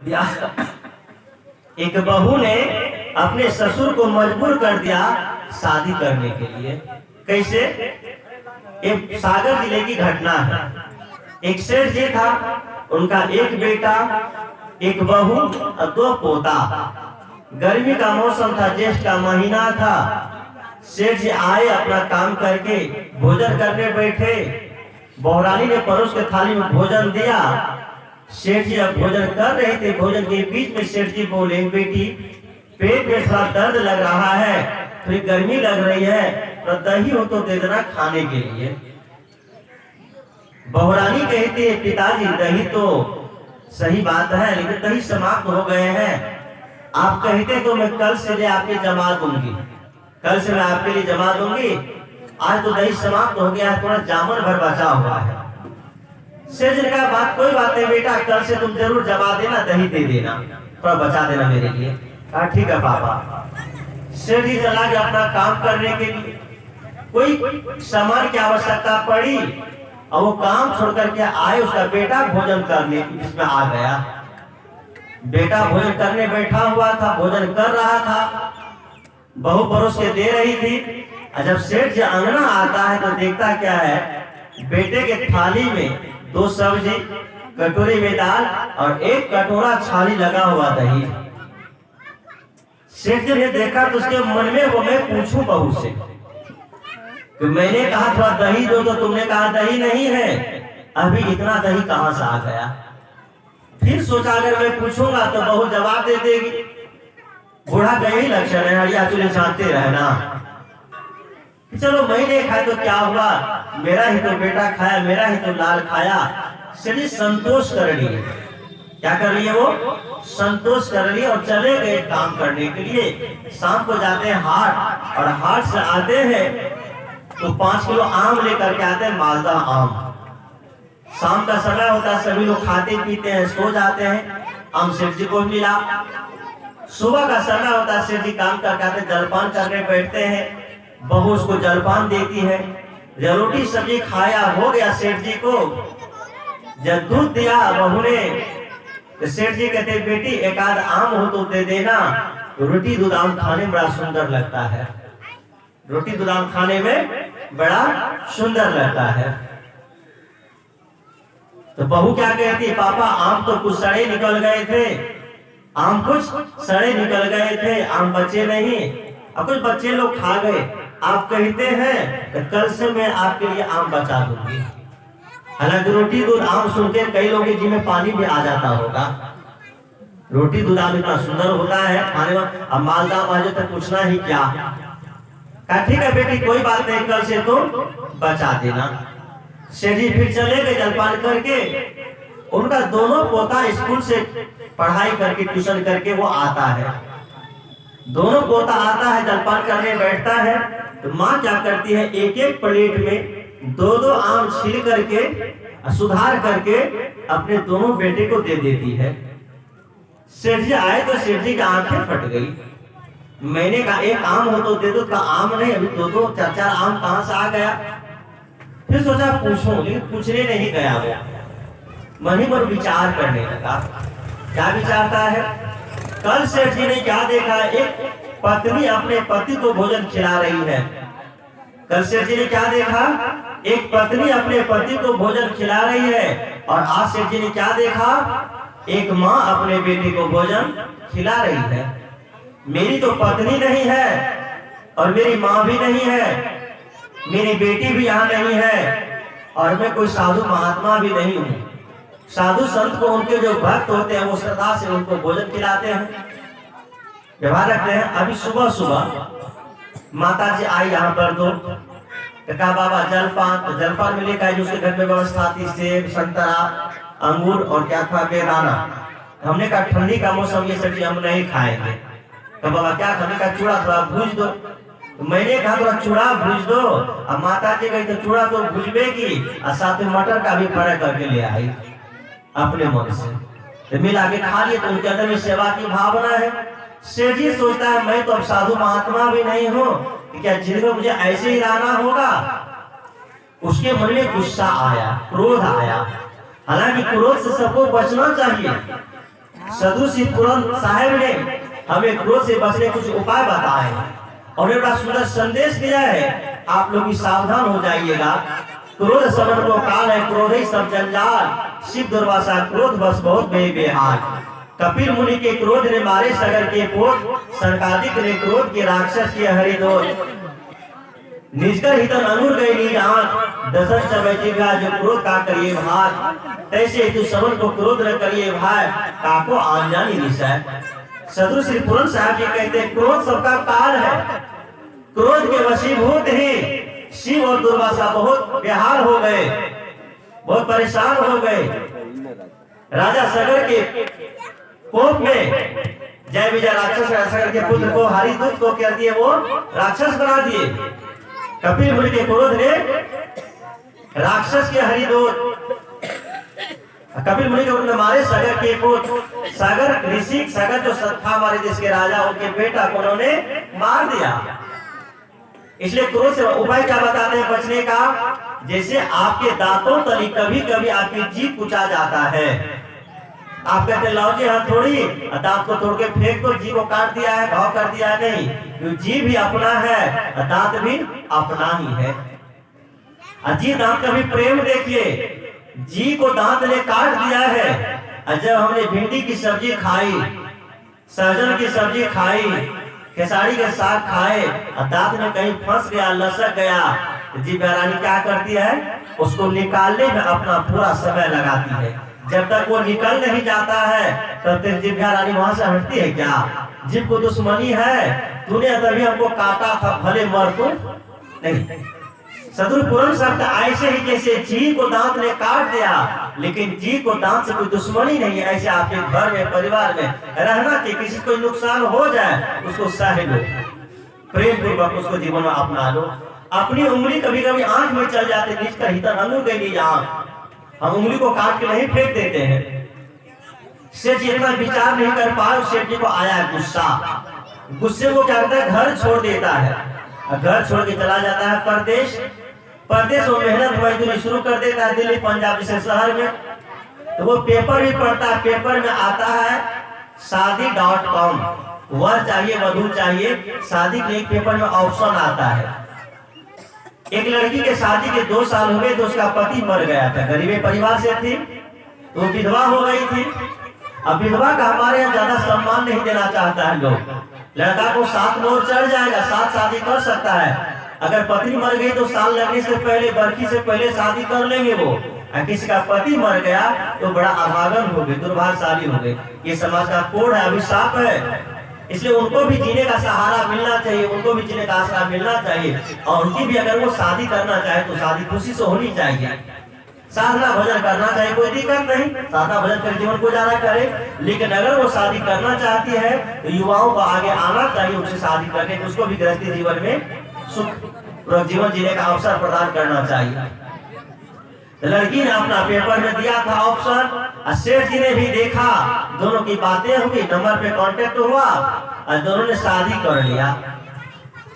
या एक बहू ने अपने ससुर को मजबूर कर दिया शादी करने के लिए। कैसे? एक सागर जिले की घटना है। एक सेठ जी था, उनका एक बेटा, एक बहू और 2 पोता। गर्मी का मौसम था, ज्येष्ठ का महीना था। सेठ जी आए, अपना काम करके भोजन करने बैठे। बहुरानी ने परोस के थाली में भोजन दिया। सेठ जी अब भोजन कर रहे थे, भोजन के बीच में सेठ जी बोले, बेटी पेट में थोड़ा दर्द लग रहा है, थोड़ी गर्मी लग रही है, तो दही हो तो दे देना खाने के लिए। बहुरानी कहती है, पिताजी दही तो सही बात है, लेकिन दही समाप्त हो गए हैं। आप कहते तो मैं कल से ले आपके जमा दूंगी, कल से मैं आपके लिए जमा दूंगी। आज तो दही समाप्त हो गया है, थोड़ा जामुन भर बचा हुआ है। सेठ जी ने कहा, बात कोई बात नहीं बेटा, कल से तुम जरूर जमा देना, दही दे देना, थोड़ा बचा देना मेरे लिए। कहा ठीक है पापा। सेठ जी चला गया अपना काम करने के लिए। कोई सामान की आवश्यकता पड़ी और वो काम छोड़ करके आए, उसका बेटा भोजन करने इसमें आ गया। बेटा भोजन करने बैठा हुआ था, भोजन कर रहा था, बहू परोस के दे रही थी। जब सेठ जी अंगना आता है तो देखता क्या है, बेटे के थाली में 2 सब्जी, कटोरी में दाल और 1 कटोरा छाली लगा हुआ दही। सेठ जी ने देखा तो उसके मन में वो मैं पूछूं बहू से कि मैंने कहा थोड़ा दही दो तो तुमने कहा दही नहीं है, अभी इतना दही कहां से आ गया। फिर सोचा अगर मैं पूछूंगा तो बहू जवाब दे देगी। बूढ़ा का यही लक्षण है, हरिया चूल्हे छांटते रहना। चलो मैंने खाया तो क्या हुआ, मेरा ही तो बेटा खाया, मेरा ही तो लाल खाया। शरीर संतोष कर लिए। क्या कर लिए? वो संतोष कर लिए और चले गए काम करने के लिए। शाम को जाते हैं हाट, और हाट से आते हैं तो 5 किलो आम लेकर के आते हैं, मालदा आम। शाम का समय होता है, सभी लोग खाते पीते हैं, सो जाते हैं। आम सेठ जी को मिला। सुबह का समय होता है, सेठ जी काम करके आते, जलपान करने बैठते हैं। बहू उसको जलपान देती है। जब रोटी सब्जी खाया हो गया सेठ जी को, जब दूध दिया बहू ने, तो सेठ जी कहते, बेटी एक आध आम हो तो दे देना। रोटी दूध आम खाने में बड़ा सुंदर लगता है, रोटी दूध आम खाने में बड़ा सुंदर लगता है। तो बहू क्या कहती, पापा आम तो कुछ सड़े निकल गए थे, आम कुछ सड़े निकल गए थे, आम बचे नहीं, और कुछ बच्चे लोग खा गए। आप कहते हैं तो कल से मैं आपके लिए आम बचा दूंगी। हालांकि रोटी दूध आम सुनते कई लोगों के जी में पानी भी आ जाता होगा। रोटी दूध आम इतना सुंदर होता है खाने में, अब मालदा आम तक पूछना ही क्या। कहा ठीक है बेटी कोई बात नहीं, कल से तुम बचा देना। सेठ जी फिर चले गए जलपान करके। उनका दोनों पोता स्कूल से पढ़ाई करके ट्यूशन करके वो आता है। दोनों पोता आता है, जलपान करने बैठता है, तो माँ क्या करती है, एक एक प्लेट में 2-2 आम छील करके सुधार करके अपने दोनों बेटे को दे देती है। सेठ जी आए तो सेठ जी की आंखें फट गई। मैंने कहा एक आम हो तो दे दो, का आम नहीं, अभी 2-2 4-4 आम कहां से आ गया। फिर सोचा पूछूं, लेकिन पूछने नहीं गया। वो मन ही मन विचार करने लगा। क्या विचारता है, कल सेठ जी ने क्या देखा, एक पत्नी अपने पति को भोजन खिला रही है। कल सेठ जी ने क्या देखा, एक पत्नी अपने पति को भोजन खिला रही है। और आज सेठ जी ने क्या देखा, एक माँ अपने बेटे को भोजन खिला रही है। मेरी तो पत्नी नहीं है और मेरी माँ भी नहीं है, मेरी बेटी भी यहाँ नहीं है, और मैं कोई साधु महात्मा भी नहीं हूँ। साधु संत को उनके जो भक्त होते हैं वो श्रद्धा से उनको भोजन खिलाते हैं, व्यवहार रखते हैं। अभी सुबह सुबह माता जी आई यहाँ पर, तो कहा बाबा जलपान, तो जलपान में लेकर जो उसके घर में व्यवस्था थी, सेब संतरा अंगूर और क्या था, बेदाना। हमने कहा ठंडी का मौसम ये सब्जी हम नहीं खाएंगे। तो बाबा क्या, हमने कहा चूड़ा थोड़ा भूज दो। तो मैंने कहा थोड़ा चूड़ा भूज दो। अब माता जी गई तो चूड़ा तो भूजबेगी, और साथ में मटर का भी फ्राई करके ले आई अपने मन से, तो मिला के खा लिए। तो उनके अंदर में सेवा की भावना है। सेठ जी सोचता है मैं तो अब साधु महात्मा भी नहीं हूँ, क्या जिंदगी मुझे ऐसे ही रहना होगा। उसके मन में गुस्सा आया, क्रोध आया। हालांकि क्रोध से सबको बचना चाहिए, साधु श्री पूरन साहेब ने हमें क्रोध से बचने कुछ उपाय बताए और एक बड़ा सुंदर संदेश दिया है। आप लोग भी सावधान हो जाइएगा। क्रोध समन को काल है, क्रोध ही सब जंजाल। शिव दुर्वासा क्रोध बस बहुत बेहाल। कपिल मुनि के क्रोध ने मारे सगर के पोत, संकादिक ने क्रोध के राक्षस के हरिदोत। निजकर हितन अनुर गई नीज आंख, दसन समय जिभा जो क्रोध का करिए भाग। तैसे तू समन को क्रोध न करिए भाई, काको आन जानी निशय। साधु श्री पूरन साहब जी कहते हैं क्रोध सबका काल है। क्रोध के वशीभूत ही शिव और दुर्वासा बहुत बेहाल हो गए, बहुत परेशान हो गए। राजा सगर के कोप में जय विजय राक्षस सगर के पुत्र को हरिदूत को क्या दिए, वो राक्षस बना दिए। कपिल मुनि के क्रोध ने राक्षस के हरिदूत, कपिल मुनि के क्रोध ने मारे सगर के पुत्र। सगर ऋषि, सगर जो था हमारे देश के राजा, उनके बेटा को उन्होंने मार दिया। इसलिए क्रोध से उपाय क्या बताते हैं बचने का? जैसे आपके दांतों तली कभी कभी आपकी जीभ कुचा जाता है, आप कहते लाओ जी हथौड़ी, दांत को तोड़ के फेंक दो, जीभ को काट दिया है, घाव कर दिया है। नहीं, जीभ भी अपना है, दांत भी अपना ही है। जी दांत का भी प्रेम देखिए, जी को दांत ने काट दिया है। जब हमने भिंडी की सब्जी खाई, सहजन की सब्जी खाई, खेसारी के साग खाए, दांत में कहीं फंस गया, लसक गया, जीभ रानी क्या करती है? उसको निकालने में अपना पूरा समय लगाती है। जब तक वो निकल नहीं जाता है तब तक जीभ रानी वहां से हटती है क्या? जीभ को दुश्मनी है, तूने तभी हमको काटा था, भले मर तू नहीं। साधु पूरन शब्द ऐसे ही जैसे जी को दांत ने काट दिया, लेकिन जी को दांत से कोई दुश्मनी नहीं है। ऐसे आपके घर में, परिवार में रहना कि किसी को नुकसान हो जाए उसको सह लो, प्रेम पूर्वक उसको जीवन में अपना लो। अपनी उंगली कभी कभी आंख में चल जाते, निज का हितन अंगुर गई नीज आंख, हम उंगली को काट के नहीं फेंक देते हैं। सेठ जी इतना विचार नहीं कर पाए, सेठ जी को आया गुस्सा। गुस्से को क्या करता है? घर छोड़ देता है, घर छोड़ के चला जाता है परदेश। परदेश वो मेहनत मजदूरी शुरू कर देता है दिल्ली, पंजाब जैसे शहर में। तो वो पेपर भी पढ़ता है, पेपर में आता है शादी.com, वर चाहिए, वधू चाहिए, शादी के एक पेपर में ऑप्शन आता है। एक लड़की के शादी के 2 साल हो गए तो उसका पति मर गया था, गरीबी परिवार से थी, तो विधवा हो गई थी। अब विधवा का हमारे यहाँ ज्यादा सम्मान नहीं देना चाहता है लोग। लड़का को 7 मोहर चढ़ जाएगा, 7 शादी कर सकता है। अगर पत्नी मर गई तो साल लगने से पहले, बरखी से पहले शादी कर लेंगे वो। किसी का पति मर गया तो बड़ा अभागन हो गए, दुर्भाग्यशाली हो गए। ये समाज का कोड है, अभिशाप है। इसलिए उनको भी जीने का सहारा मिलना चाहिए, उनको भी जीने का आसरा मिलना चाहिए। और उनकी भी अगर वो शादी करना चाहे तो शादी खुशी से होनी चाहिए। साधना भजन करना चाहिए, कोई दिक्कत नहीं, साधना भजन कर जीवन गुजारा करे। लेकिन अगर वो शादी करना चाहती है तो युवाओं को आगे आना चाहिए, उससे शादी करके उसको भी गृहस्थी जीवन में सुख जीवन जीने का अवसर प्रदान करना चाहिए। लड़की ने अपना पेपर में दिया था ऑप्शन, सेठ जी ने भी देखा, दोनों की बातें हुई, नंबर पे कांटेक्ट हुआ और दोनों ने शादी कर लिया।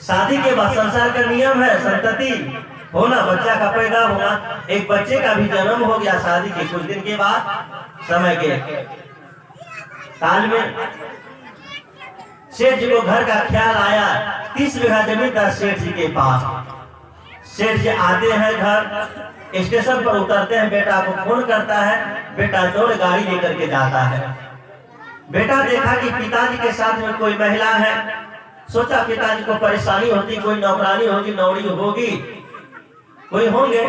शादी के बाद संसार का नियम है संतति होना, बच्चा का पैदा होना। एक बच्चे का भी जन्म हो गया शादी के कुछ दिन के बाद, समय के काल में। सेठ जी को घर का ख्याल आया, 30 बीघा जमीन था सेठ जी के पास। सेठ जी आते हैं घर, स्टेशन पर उतरते हैं, बेटा को फोन करता है, बेटा दौड़ गाड़ी लेकर के जाता है। बेटा देखा कि पिताजी के साथ में कोई महिला है, सोचा पिताजी को परेशानी होती, कोई नौकरानी होगी, नौकरी होगी, कोई होंगे।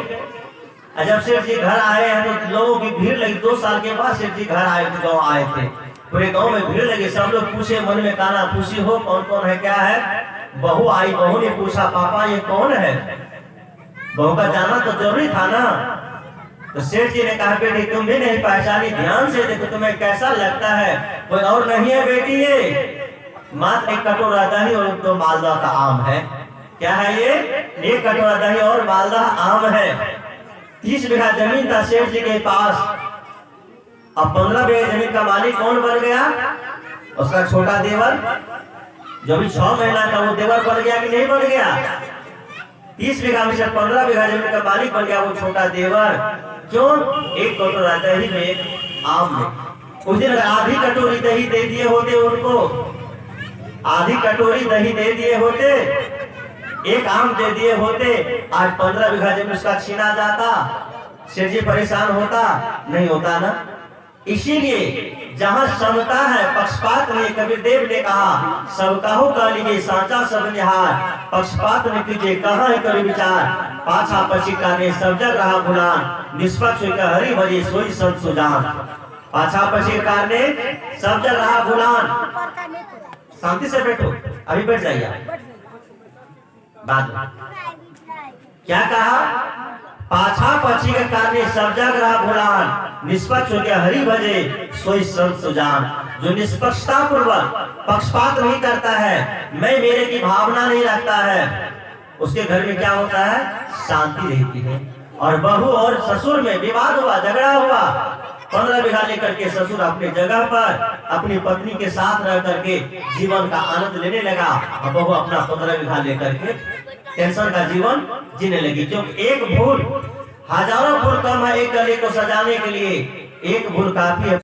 जब सेठ जी घर आए हैं तो लोगों की भीड़ लगी। 2 साल के बाद सेठ जी घर आए थे, गाँव आए थे, पूरे गांव में भीड़ लगी। सब लोग पूछे, मन में काना पूछी हो कौन कौन है, क्या है। बहू आई, बहू ने पूछा पापा ये कौन है। बहू का जाना तो जरूरी था ना। तो सेठ जी ने कहा बेटी तुम भी नहीं पहचानी, ध्यान से देखो तुम्हें कैसा लगता है, कोई और नहीं है बेटी, ये मात्र 1 कटोरा दही और 2 मालदा का आम है। क्या है ये? 1 कटोरा दही और मालदा आम है। 30 बीघा जमीन था सेठ जी के पास। अब 15 बीघा जमीन का मालिक कौन बन गया? उसका छोटा देवर, जो भी 6 महीना का, वो देवर बन गया कि नहीं बन गया? 30 बीघा में से 15 बीघा जमीन का मालिक बन गया वो छोटा देवर। क्यों? 1 कटोरा दही में, 1 आम में। उस दिन आधी कटोरी दही दे दिए होते उनको, आधी कटोरी दही दे दिए होते, एक आम दे दिए होते, आज 15 बीघा जमीन उसका छीना जाता, सेठ जी परेशान होता नहीं होता ना। इसीलिए जहां समता है, पक्षपात नहीं, कबीर देव ने कहा सब कहो कह लीजिए सांचा सब निहार, पक्षपात न कीजिए कहाँ है कभी विचार, पाछा पछी काने सब जग रहा भुलान, निष्पक्ष होकर हरि भजे सोई संत सुजान। पाछा पछी काने सब जग रहा भुलान, शांति से बैठो, अभी बैठ जाइए। बाद क्या कहा, पाछा पछी के कारण सब जग रहा भुलान, निष्पक्ष हो गया हरि भजे सोई संत सुजान। जो निष्पक्षता पूर्वक पक्षपात नहीं करता है, मैं मेरे की भावना नहीं रखता है, उसके घर में क्या होता है, शांति रहती है। और बहू और ससुर में विवाद हुआ, झगड़ा हुआ, 15 बीघा लेकर के ससुर अपनी जगह पर अपनी पत्नी के साथ रह करके जीवन का आनंद लेने लगा, और बहू अपना 15 बीघा लेकर के टेंशन का जीवन जीने लगी। क्योंकि एक भूल हजारों भूल कम है एक गली को सजाने के लिए, एक भूल काफी है।